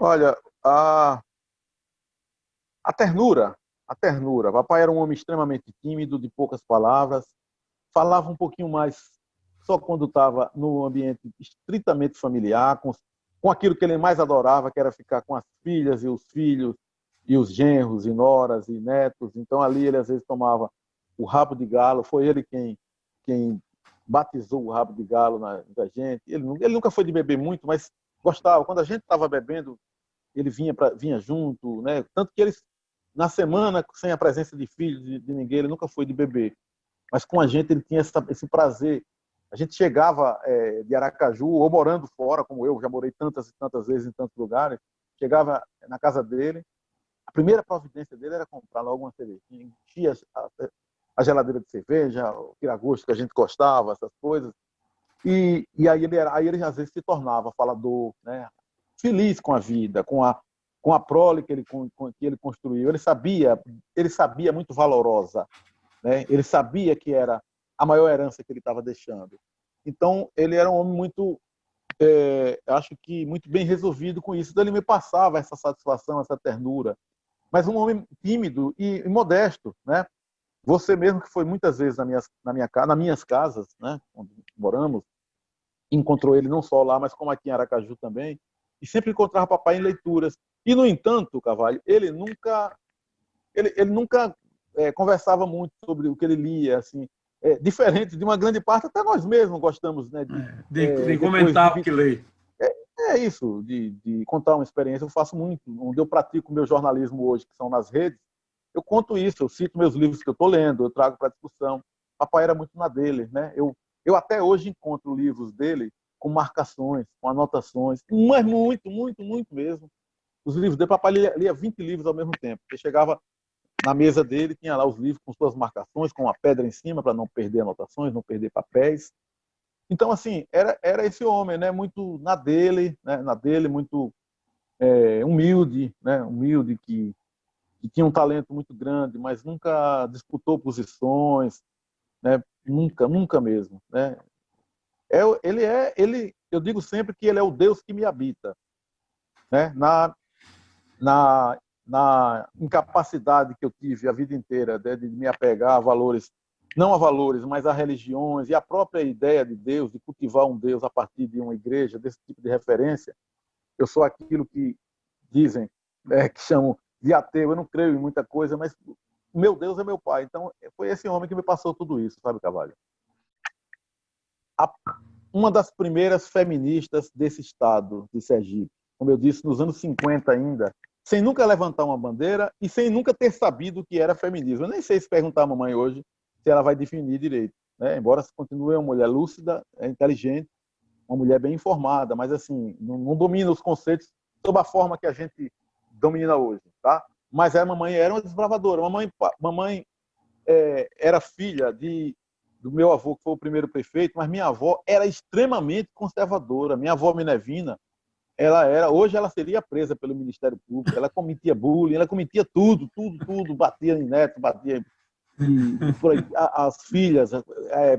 Olha, a ternura, a ternura. Papai era um homem extremamente tímido, de poucas palavras, falava um pouquinho mais só quando estava no ambiente estritamente familiar, com aquilo que ele mais adorava, que era ficar com as filhas e os filhos, e os genros, e noras, e netos. Então ali ele às vezes tomava o rabo de galo, foi ele quem batizou o rabo de galo da gente. Ele nunca foi de beber muito, mas gostava. Quando a gente estava bebendo, ele vinha junto, né? Tanto que eles, na semana, sem a presença de filhos, de ninguém, ele nunca foi de beber. Mas com a gente ele tinha esse prazer. A gente chegava de Aracaju, ou morando fora, como eu, já morei tantas e tantas vezes em tantos lugares, chegava na casa dele, a primeira providência dele era comprar logo uma cervejinha, enchia a geladeira de cerveja, o tiragosto que a gente gostava, essas coisas. E aí ele às vezes se tornava falador, né? Feliz com a vida, com a prole que ele construiu. Ele sabia muito valorosa, né? Ele sabia que era a maior herança que ele estava deixando. Então, ele era um homem muito, acho que muito bem resolvido com isso. Então, ele me passava essa satisfação, essa ternura. Mas um homem tímido e modesto, né? Você mesmo que foi muitas vezes nas minhas casas, né? Onde moramos, encontrou ele não só lá, mas como aqui em Aracaju também, e sempre encontrava papai em leituras. E, no entanto, Carvalho, ele nunca conversava muito sobre o que ele lia, assim, diferente de uma grande parte, até nós mesmos gostamos, né, De depois comentar o que lê. isso, de contar uma experiência. Eu faço muito, onde eu pratico o meu jornalismo hoje, que são nas redes, eu conto isso, eu cito meus livros que eu estou lendo, eu trago para discussão. Papai era muito na dele, né? Eu até hoje encontro livros dele com marcações, com anotações, mas muito, muito, muito mesmo. Os livros dele, papai lia 20 livros ao mesmo tempo. Ele chegava na mesa dele, tinha lá os livros com suas marcações, com uma pedra em cima para não perder anotações, não perder papéis. Então, assim, era esse homem, né? Muito na dele, né? Na dele, muito humilde, né? Humilde, que tinha um talento muito grande, mas nunca disputou posições, né? Nunca, nunca mesmo, né? Eu digo sempre que ele é o Deus que me habita, né? Na, na incapacidade que eu tive a vida inteira, né, de me apegar a valores, não a valores, mas a religiões e a própria ideia de Deus, de cultivar um Deus a partir de uma igreja, desse tipo de referência. Eu sou aquilo que dizem, que chamam de ateu. Eu não creio em muita coisa, mas o meu Deus é meu pai. Então, foi esse homem que me passou tudo isso, sabe, Carvalho? Uma das primeiras feministas desse estado de Sergipe, como eu disse, nos anos 50 ainda, sem nunca levantar uma bandeira e sem nunca ter sabido o que era feminismo. Eu nem sei se perguntar à mamãe hoje se ela vai definir direito, né? Embora continue uma mulher lúcida, inteligente, uma mulher bem informada, mas assim, não domina os conceitos sob a forma que a gente domina hoje, tá? Mas a mamãe era uma desbravadora. Mamãe era filha do meu avô, que foi o primeiro prefeito, mas minha avó era extremamente conservadora. Minha avó Minervina, hoje ela seria presa pelo Ministério Público, ela cometia bullying, ela cometia tudo, tudo, tudo, batia em neto, batia e por aí, as filhas,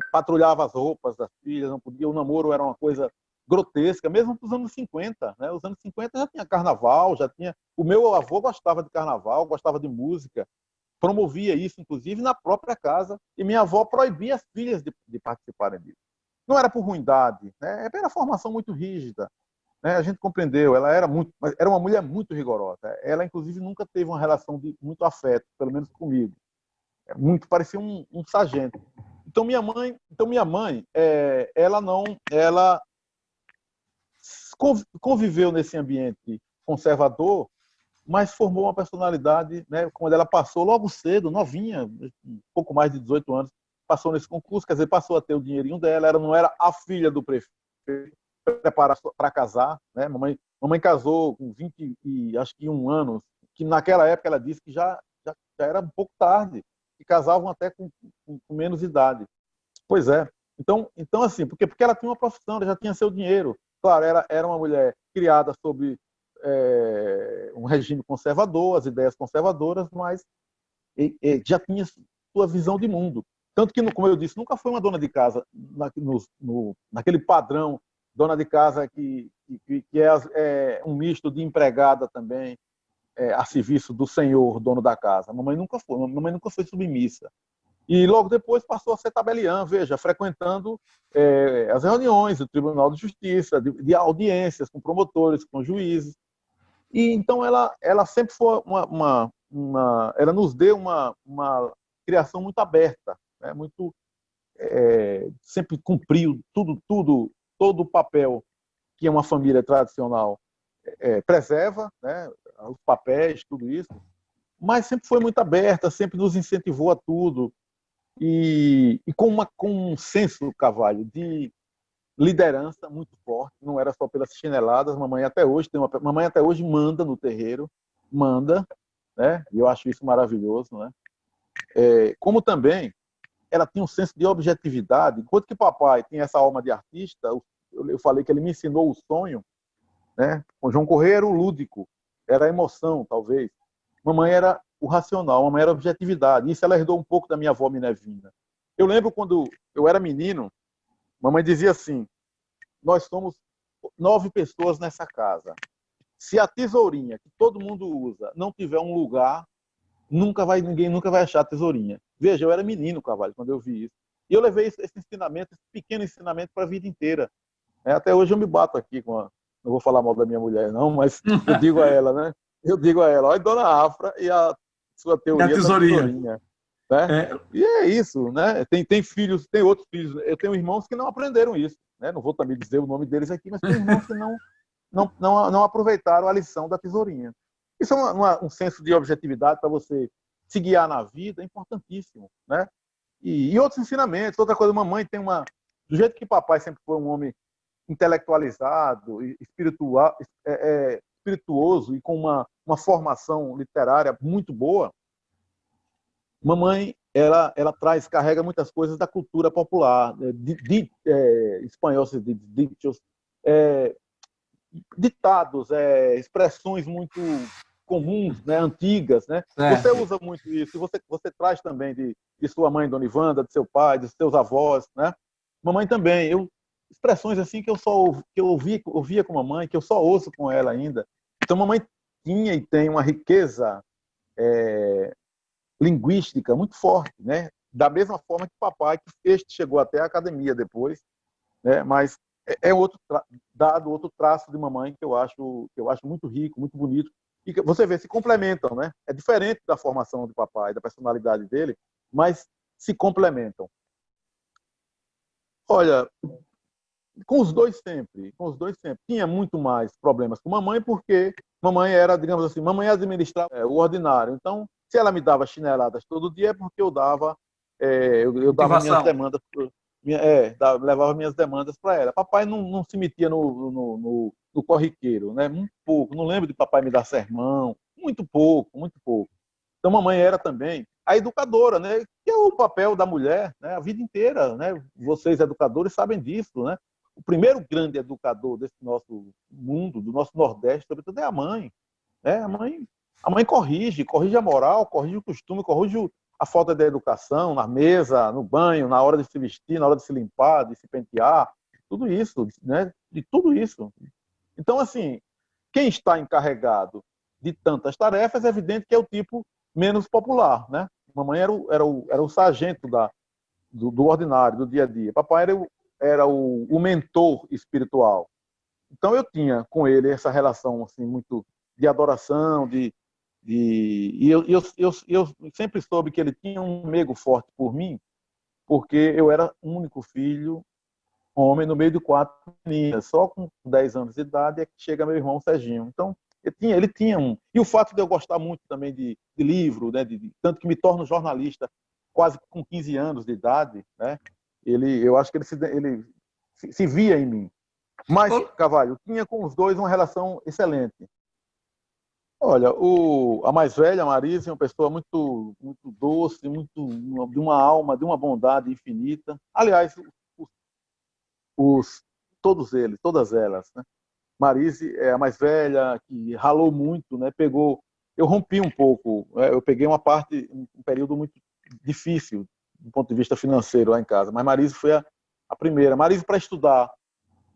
patrulhava as roupas das filhas, não podia, o namoro era uma coisa grotesca, mesmo para os anos 50, né? Os anos 50 já tinha carnaval, já tinha. O meu avô gostava de carnaval, gostava de música, promovia isso, inclusive, na própria casa, e minha avó proibia as filhas de participarem disso. Não era por ruindade, né? Era formação muito rígida, né? A gente compreendeu, era uma mulher muito rigorosa. Ela, inclusive, nunca teve uma relação de muito afeto, pelo menos comigo. Muito parecia um sargento. Então minha mãe, ela conviveu nesse ambiente conservador, mas formou uma personalidade, né? Quando ela passou logo cedo, novinha, um pouco mais de 18 anos, passou nesse concurso, quer dizer, passou a ter o dinheirinho dela, ela não era a filha do prefeito, preparada para casar, né? Mamãe casou com 20 e acho que 1 ano, que naquela época ela disse que já era um pouco tarde, que casavam até com menos idade. Pois é. Então assim, porque ela tinha uma profissão, ela já tinha seu dinheiro. Claro, era uma mulher criada sob um regime conservador, as ideias conservadoras, mas já tinha sua visão de mundo. Tanto que, como eu disse, nunca foi uma dona de casa naquele padrão, dona de casa que que é um misto de empregada também, a serviço do senhor, dono da casa. Mamãe nunca foi submissa. E logo depois passou a ser tabeliã, veja, frequentando as reuniões do Tribunal de Justiça, de audiências com promotores, com juízes. E então ela sempre foi ela nos deu uma criação muito aberta, né? Muito, sempre cumpriu todo o papel que uma família tradicional preserva, né? Os papéis, tudo isso, mas sempre foi muito aberta, sempre nos incentivou a tudo, e com um senso, Carvalho, de liderança muito forte, não era só pelas chineladas. Mamãe até hoje manda no terreiro, manda, né? E eu acho isso maravilhoso, né? Como também ela tinha um senso de objetividade, enquanto que papai tinha essa alma de artista. Eu falei que ele me ensinou o sonho, né? O João Correia era o lúdico, era a emoção, talvez. Mamãe era o racional, mamãe era a objetividade. Isso ela herdou um pouco da minha avó Minervina. Eu lembro quando eu era menino, mamãe dizia assim: nós somos 9 pessoas nessa casa. Se a tesourinha que todo mundo usa não tiver um lugar, ninguém nunca vai achar a tesourinha. Veja, eu era menino, Carvalho, quando eu vi isso. E eu levei esse ensinamento, esse pequeno ensinamento para a vida inteira. Até hoje eu me bato aqui não vou falar mal da minha mulher, não, mas eu digo a ela, né? Eu digo a ela: olha, dona Afra e a sua teoria da tesourinha. Né? E é isso, né? Tem filhos, tem outros filhos. Eu tenho irmãos que não aprenderam isso, né? Não vou também dizer o nome deles aqui, mas tem irmãos que não aproveitaram a lição da tesourinha. Isso é um senso de objetividade para você se guiar na vida, é importantíssimo, né? E outros ensinamentos. Outra coisa, mamãe tem do jeito que papai sempre foi um homem intelectualizado, espirituoso e com uma formação literária muito boa, mamãe carrega muitas coisas da cultura popular, espanhol se diz dichos, ditados, expressões muito comuns, né, antigas, né? Você usa muito isso, você traz também de sua mãe, Dona Ivanda, de seu pai, de seus avós, né? Mamãe também. Expressões assim que eu ouvia com mamãe, que eu só ouço com ela ainda. Então mamãe tinha e tem uma riqueza linguística muito forte, né? Da mesma forma que papai, que este chegou até a academia depois, né? Mas outro traço de mamãe que eu acho muito rico, muito bonito, e que você vê, se complementam, né? É diferente da formação de papai, da personalidade dele, mas se complementam. Olha, com os dois sempre. Tinha muito mais problemas com mamãe, porque mamãe era, digamos assim, mamãe administrava o ordinário. Então, se ela me dava chineladas todo dia, é porque eu dava minhas demandas, levava minhas demandas para ela. Papai não se metia no corriqueiro, né? Muito pouco. Não lembro de papai me dar sermão. Muito pouco, muito pouco. Então, mamãe era também a educadora, né? Que é o papel da mulher, né? A vida inteira, né? Vocês, educadores, sabem disso, né? O primeiro grande educador desse nosso mundo, do nosso Nordeste, sobretudo, é a mãe. Né? A mãe corrige a moral, corrige o costume, corrige a falta de educação na mesa, no banho, na hora de se vestir, na hora de se limpar, de se pentear, tudo isso, né? De tudo isso. Então, assim, quem está encarregado de tantas tarefas, é evidente que é o tipo menos popular, né? Mamãe era o sargento do ordinário, do dia a dia. Papai era o mentor espiritual. Então eu tinha com ele essa relação assim muito de adoração, e eu sempre soube que ele tinha um apego forte por mim, porque eu era o único filho homem no meio de 4 meninas. Só com 10 anos de idade é que chega meu irmão Serginho. Então ele tinha um. E o fato de eu gostar muito também de livro, né, tanto que me torno jornalista quase com 15 anos de idade, né? Eu acho que ele se via em mim. Mas, Carvalho, tinha com os dois uma relação excelente. Olha, a mais velha, a Marisa, é uma pessoa muito, muito doce, de uma alma, de uma bondade infinita. Aliás, todos eles, todas elas, né? Marise é a mais velha, que ralou muito, né? Eu rompi um pouco, né? Eu peguei um período muito difícil do ponto de vista financeiro lá em casa, mas Marise foi a primeira. Marise, para estudar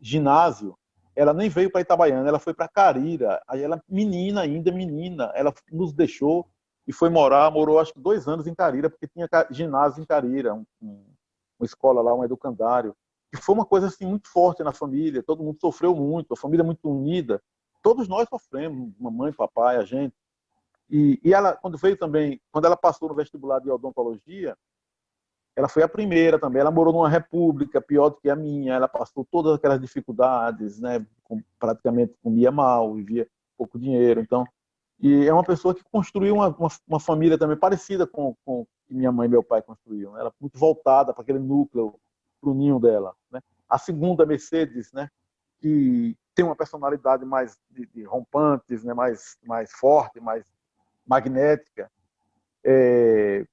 ginásio, ela nem veio para Itabaiana, ela foi para Carira. Aí ela, menina ainda, menina, ela nos deixou e foi morou acho que 2 anos em Carira, porque tinha ginásio em Carira, uma escola lá, um educandário. E foi uma coisa assim muito forte na família, todo mundo sofreu muito, a família muito unida. Todos nós sofremos, mamãe, papai, a gente. E ela, quando veio também, quando ela passou no vestibular de odontologia, ela foi a primeira também. Ela morou numa república pior do que a minha. Ela passou todas aquelas dificuldades, né? Praticamente comia mal, vivia pouco dinheiro. Então, e é uma pessoa que construiu uma família também parecida com que minha mãe e meu pai construíam. Ela muito voltada para aquele núcleo, para o ninho dela, né? A segunda, Mercedes, né? Que tem uma personalidade mais de rompantes, né? Mais forte, mais magnética.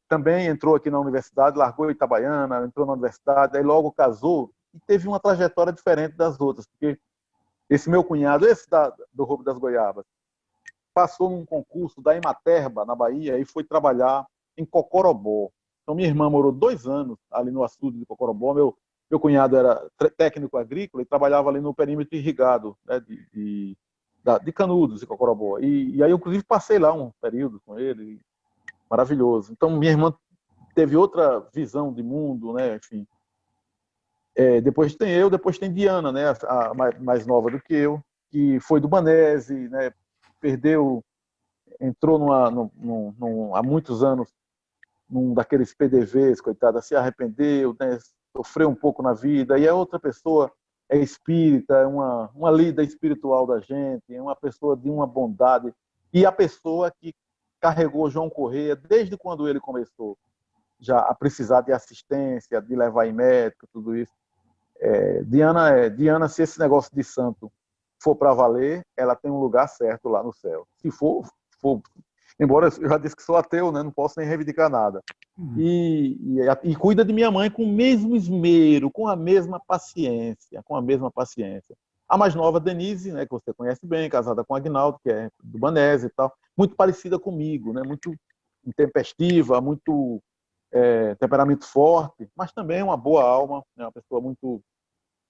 Também entrou aqui na universidade, largou Itabaiana, entrou na universidade, aí logo casou e teve uma trajetória diferente das outras, porque esse meu cunhado, do Roubo das Goiabas, passou num concurso da Ematerba, na Bahia, e foi trabalhar em Cocorobó. Então, minha irmã morou 2 anos ali no açude de Cocorobó. Meu cunhado era técnico agrícola e trabalhava ali no perímetro irrigado, né, de Canudos, de Cocorobó. E aí, eu, inclusive, passei lá um período com ele, maravilhoso. Então, minha irmã teve outra visão de mundo, né? Enfim. Depois tem eu, depois tem Diana, né? A mais nova do que eu, que foi do Banese, né? Perdeu, entrou há muitos anos num daqueles PDVs, coitada, se arrependeu, né? Sofreu um pouco na vida, e a outra pessoa é espírita, é uma líder espiritual da gente, é uma pessoa de uma bondade, e a pessoa que carregou João Correia desde quando ele começou já a precisar de assistência, de levar em médico, tudo isso. Diana, se esse negócio de santo for para valer, ela tem um lugar certo lá no céu. Se for, embora eu já disse que sou ateu, né, não posso nem reivindicar nada. E cuida de minha mãe com o mesmo esmero, com a mesma paciência, A mais nova, Denise, né, que você conhece bem, casada com Agnaldo, que é do Banese e tal, muito parecida comigo, né, muito intempestiva, muito temperamento forte, mas também uma boa alma, né, uma pessoa muito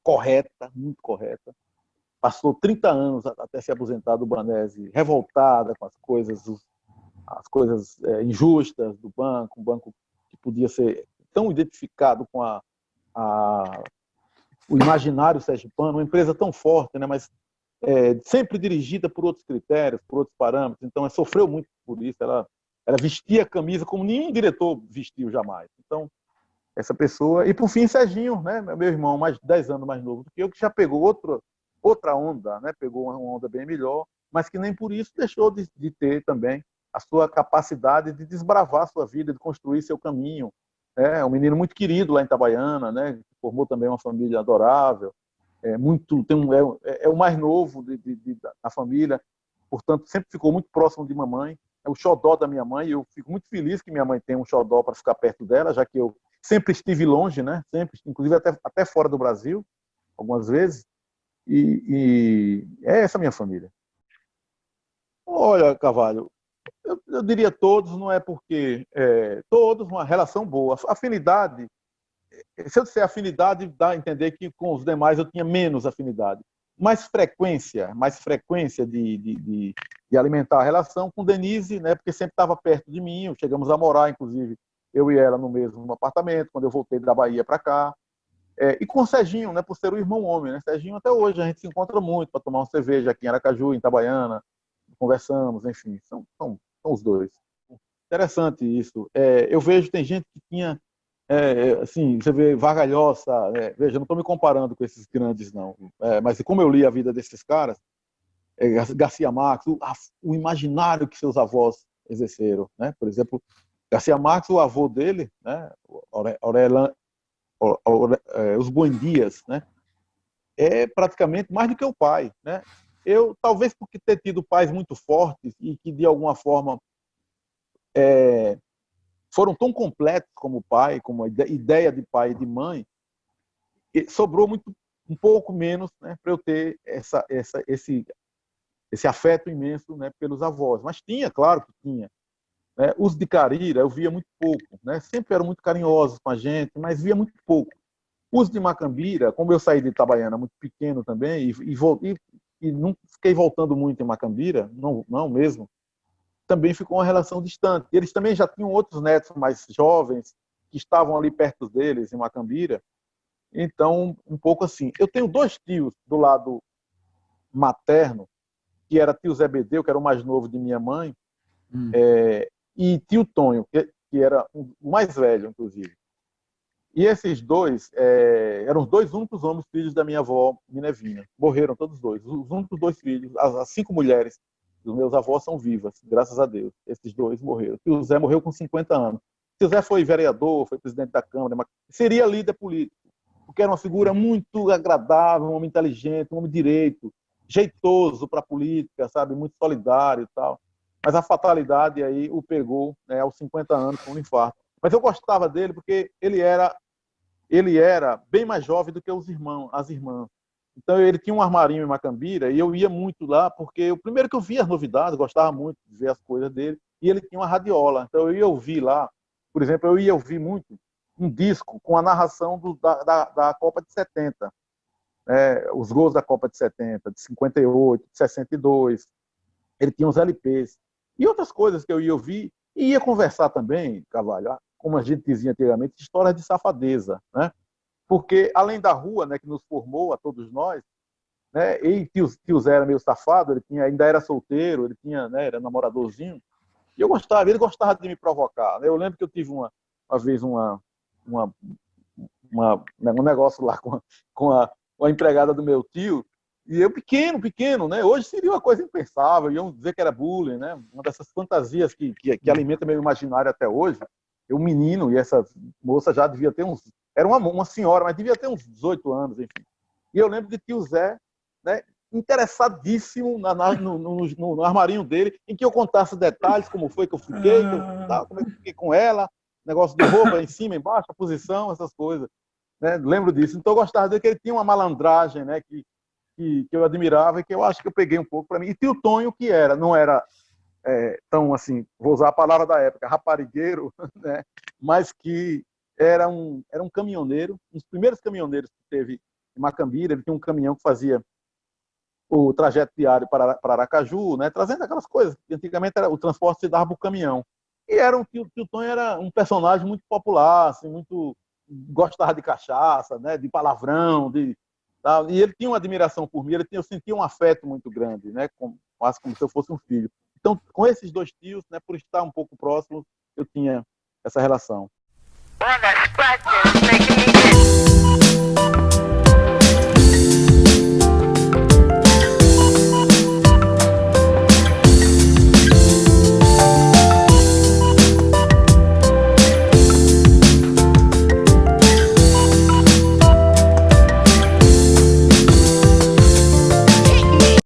correta, muito correta. Passou 30 anos até se aposentar do Banese, revoltada com as coisas injustas do banco, um banco que podia ser tão identificado com o imaginário sergipano, uma empresa tão forte, né, mas sempre dirigida por outros critérios, por outros parâmetros. Então, ela sofreu muito por isso. Ela vestia a camisa como nenhum diretor vestiu jamais. Então, essa pessoa... E, por fim, Serginho, né, meu irmão, 10 anos mais novo do que eu, que já pegou outra onda, né, pegou uma onda bem melhor, mas que nem por isso deixou de ter também a sua capacidade de desbravar a sua vida, de construir seu caminho. É um menino muito querido lá em Itabaiana, né, formou também uma família adorável, é o mais novo da família, portanto, sempre ficou muito próximo de mamãe, é o xodó da minha mãe, e eu fico muito feliz que minha mãe tenha um xodó para ficar perto dela, já que eu sempre estive longe, né, sempre, inclusive até fora do Brasil, algumas vezes, e é essa a minha família. Olha, Carvalho, eu diria todos, não é porque todos uma relação boa. Afinidade, se eu disser afinidade, dá a entender que com os demais eu tinha menos afinidade. Mais frequência de alimentar a relação com Denise, né, porque sempre estava perto de mim, chegamos a morar, inclusive, eu e ela no mesmo apartamento, quando eu voltei da Bahia para cá. E com o Serginho, né, por ser o irmão homem. Né? Serginho, até hoje, a gente se encontra muito para tomar uma cerveja aqui em Aracaju, em Itabaiana, conversamos, enfim, são os dois. Interessante isso. Eu vejo, tem gente que tinha, assim, você vê Vargalhosa, veja, não estou me comparando com esses grandes, não, mas como eu li a vida desses caras, Garcia Marques, o imaginário que seus avós exerceram, né? Por exemplo, Garcia Marques, o avô dele, né? Os Buendias, né? É praticamente mais do que o pai, né? Eu, talvez porque ter tido pais muito fortes e que de alguma forma foram tão completos como pai, como a ideia de pai e de mãe, sobrou um pouco menos, né, para eu ter esse afeto imenso, né, pelos avós. Mas tinha, claro que tinha. Né? Os de Carira eu via muito pouco, né? Sempre eram muito carinhosos com a gente, mas via muito pouco. Os de Macambira, como eu saí de Itabaiana muito pequeno também, e não fiquei voltando muito em Macambira, não mesmo, também ficou uma relação distante. Eles também já tinham outros netos mais jovens, que estavam ali perto deles, em Macambira. Então, um pouco assim. Eu tenho dois tios do lado materno, que era tio Zé Bedeu, que era o mais novo de minha mãe, e tio Tonho, que era o mais velho, inclusive. E esses dois eram os dois únicos homens filhos da minha avó Minervina. Morreram todos dois. Os únicos dois filhos, as 5 mulheres dos meus avós são vivas, graças a Deus. Esses dois morreram. O Zé morreu com 50 anos. O Zé foi vereador, foi presidente da Câmara, seria líder político, porque era uma figura muito agradável, um homem inteligente, um homem direito, jeitoso para a política, sabe, muito solidário e tal. Mas a fatalidade aí o pegou, né, aos 50 anos com um infarto. Mas eu gostava dele porque ele era bem mais jovem do que as irmãs. Então ele tinha um armarinho em Macambira e eu ia muito lá porque o primeiro que eu via as novidades, gostava muito de ver as coisas dele, e ele tinha uma radiola. Então eu ia ouvir lá, por exemplo, eu ia ouvir muito um disco com a narração da Copa de 70, os gols da Copa de 70, de 58, de 62. Ele tinha uns LPs e outras coisas que eu ia ouvir e ia conversar também, Carvalho, como a gente dizia antigamente, histórias de safadeza, né? Porque além da rua, né, que nos formou a todos nós, né, e tio Zé era meio safado, ainda era solteiro, ele tinha, né, era namoradorzinho, e ele gostava de me provocar, né? Eu lembro que eu tive uma vez uma, um negócio lá com a empregada do meu tio, e eu pequeno, né? Hoje seria uma coisa impensável, iam dizer que era bullying, né? Uma dessas fantasias que alimenta meu imaginário até hoje. Eu, menino, e essa moça já devia ter era uma senhora, mas devia ter uns 18 anos, enfim. E eu lembro de tio Zé, né, interessadíssimo no armarinho dele, em que eu contasse detalhes, como foi que eu fiquei, como é que eu fiquei com ela, negócio de roupa em cima, embaixo, a posição, essas coisas. Né? Lembro disso. Então eu gostava dele, que ele tinha uma malandragem, né, que eu admirava e que eu acho que eu peguei um pouco para mim. E tio Tonho, que não era tão assim, vou usar a palavra da época, raparigueiro, né, mas que era um caminhoneiro, um dos primeiros caminhoneiros que teve em Macambira. Ele tinha um caminhão que fazia o trajeto diário para Aracaju, né, trazendo aquelas coisas que antigamente o transporte se dava por caminhão. E tio Tonho era um personagem muito popular, assim, muito gostava de cachaça, né, de palavrão, tal. E ele tinha uma admiração por mim, eu sentia um afeto muito grande, né, quase como se eu fosse um filho. Então, com esses dois tios, né, por estar um pouco próximo, eu tinha essa relação.